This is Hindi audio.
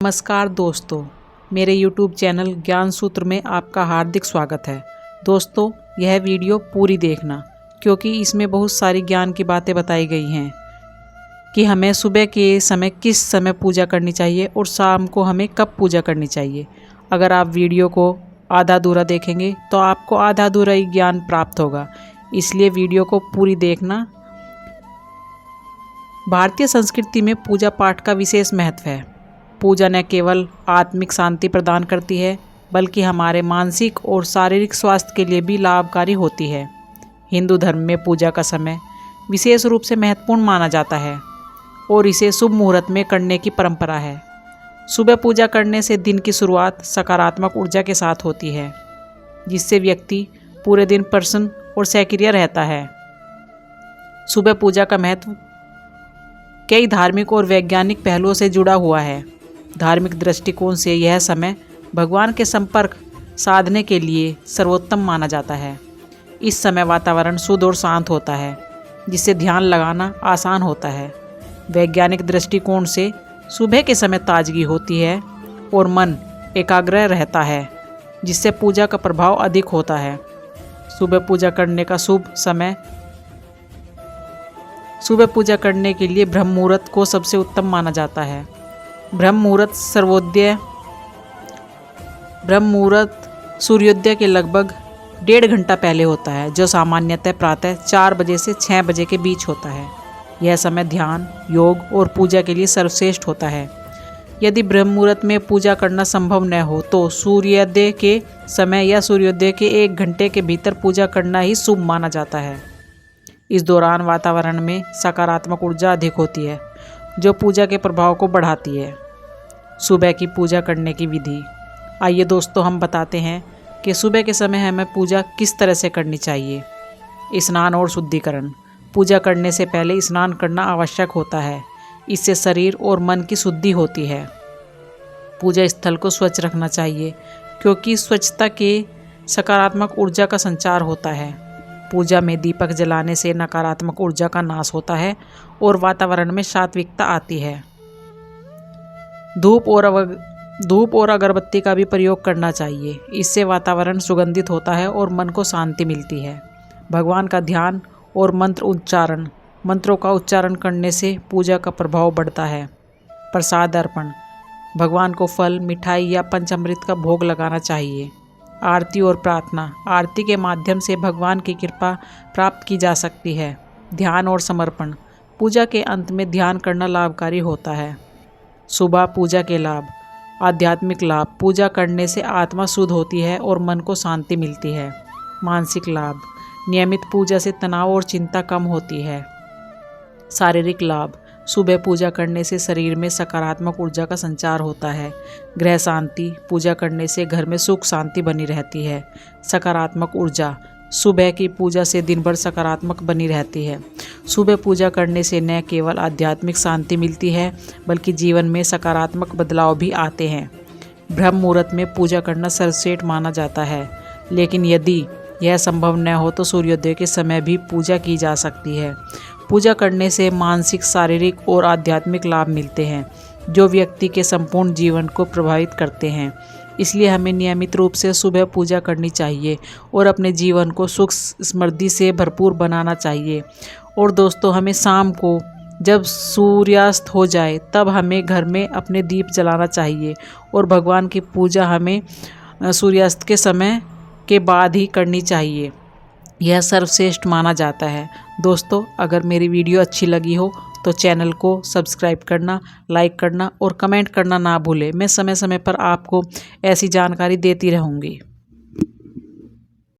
नमस्कार दोस्तों, मेरे YouTube चैनल ज्ञान सूत्र में आपका हार्दिक स्वागत है। दोस्तों, यह वीडियो पूरी देखना क्योंकि इसमें बहुत सारी ज्ञान की बातें बताई गई हैं कि हमें सुबह के समय किस समय पूजा करनी चाहिए और शाम को हमें कब पूजा करनी चाहिए। अगर आप वीडियो को आधा अधूरा देखेंगे तो आपको आधा अधूरा ही ज्ञान प्राप्त होगा, इसलिए वीडियो को पूरी देखना। भारतीय संस्कृति में पूजा पाठ का विशेष महत्व है। पूजा न केवल आत्मिक शांति प्रदान करती है बल्कि हमारे मानसिक और शारीरिक स्वास्थ्य के लिए भी लाभकारी होती है। हिंदू धर्म में पूजा का समय विशेष रूप से महत्वपूर्ण माना जाता है और इसे शुभ मुहूर्त में करने की परंपरा है। सुबह पूजा करने से दिन की शुरुआत सकारात्मक ऊर्जा के साथ होती है, जिससे व्यक्ति पूरे दिन प्रसन्न और सक्रिय रहता है। सुबह पूजा का महत्व कई धार्मिक और वैज्ञानिक पहलुओं से जुड़ा हुआ है। धार्मिक दृष्टिकोण से यह समय भगवान के संपर्क साधने के लिए सर्वोत्तम माना जाता है। इस समय वातावरण शुद्ध और शांत होता है, जिससे ध्यान लगाना आसान होता है। वैज्ञानिक दृष्टिकोण से सुबह के समय ताजगी होती है और मन एकाग्र रहता है, जिससे पूजा का प्रभाव अधिक होता है। सुबह पूजा करने का शुभ समय सुबह पूजा करने के लिए ब्रह्म मुहूर्त को सबसे उत्तम माना जाता है। ब्रह्म मुहूर्त सूर्योदय के लगभग 1.5 घंटा पहले होता है, जो सामान्यतः प्रातः 4 बजे से 6 बजे के बीच होता है। यह समय ध्यान, योग और पूजा के लिए सर्वश्रेष्ठ होता है। यदि ब्रह्म मुहूर्त में पूजा करना संभव न हो तो सूर्योदय के समय या सूर्योदय के 1 घंटे के भीतर पूजा करना ही शुभ माना जाता है। इस दौरान वातावरण में सकारात्मक ऊर्जा अधिक होती है, जो पूजा के प्रभाव को बढ़ाती है। सुबह की पूजा करने की विधि। आइए दोस्तों, हम बताते हैं कि सुबह के समय हमें पूजा किस तरह से करनी चाहिए। स्नान और शुद्धिकरण। पूजा करने से पहले स्नान करना आवश्यक होता है। इससे शरीर और मन की शुद्धि होती है। पूजा स्थल को स्वच्छ रखना चाहिए क्योंकि स्वच्छता के सकारात्मक ऊर्जा का संचार होता है। पूजा में दीपक जलाने से नकारात्मक ऊर्जा का नाश होता है और वातावरण में सात्विकता आती है। धूप और अगरबत्ती का भी प्रयोग करना चाहिए। इससे वातावरण सुगंधित होता है और मन को शांति मिलती है। भगवान का ध्यान और मंत्रों का उच्चारण करने से पूजा का प्रभाव बढ़ता है। प्रसाद अर्पण। भगवान को फल, मिठाई या पंचामृत का भोग लगाना चाहिए। आरती और प्रार्थना। आरती के माध्यम से भगवान की कृपा प्राप्त की जा सकती है। ध्यान और समर्पण। पूजा के अंत में ध्यान करना लाभकारी होता है। सुबह पूजा के लाभ। आध्यात्मिक लाभ। पूजा करने से आत्मा शुद्ध होती है और मन को शांति मिलती है। मानसिक लाभ। नियमित पूजा से तनाव और चिंता कम होती है। शारीरिक लाभ। सुबह पूजा करने से शरीर में सकारात्मक ऊर्जा का संचार होता है। गृह शांति। पूजा करने से घर में सुख शांति बनी रहती है। सकारात्मक ऊर्जा। सुबह की पूजा से दिन भर सकारात्मक बनी रहती है। सुबह पूजा करने से न केवल आध्यात्मिक शांति मिलती है बल्कि जीवन में सकारात्मक बदलाव भी आते हैं। ब्रह्म मुहूर्त में पूजा करना सर्वश्रेष्ठ माना जाता है, लेकिन यदि यह संभव न हो तो सूर्योदय के समय भी पूजा की जा सकती है। पूजा करने से मानसिक, शारीरिक और आध्यात्मिक लाभ मिलते हैं, जो व्यक्ति के संपूर्ण जीवन को प्रभावित करते हैं। इसलिए हमें नियमित रूप से सुबह पूजा करनी चाहिए और अपने जीवन को सुख समृद्धि से भरपूर बनाना चाहिए। और दोस्तों, हमें शाम को जब सूर्यास्त हो जाए तब हमें घर में अपने दीप जलाना चाहिए और भगवान की पूजा हमें सूर्यास्त के समय के बाद ही करनी चाहिए। यह सर्वश्रेष्ठ माना जाता है। दोस्तों, अगर मेरी वीडियो अच्छी लगी हो तो चैनल को सब्सक्राइब करना, लाइक करना और कमेंट करना ना भूलें। मैं समय समय पर आपको ऐसी जानकारी देती रहूँगी।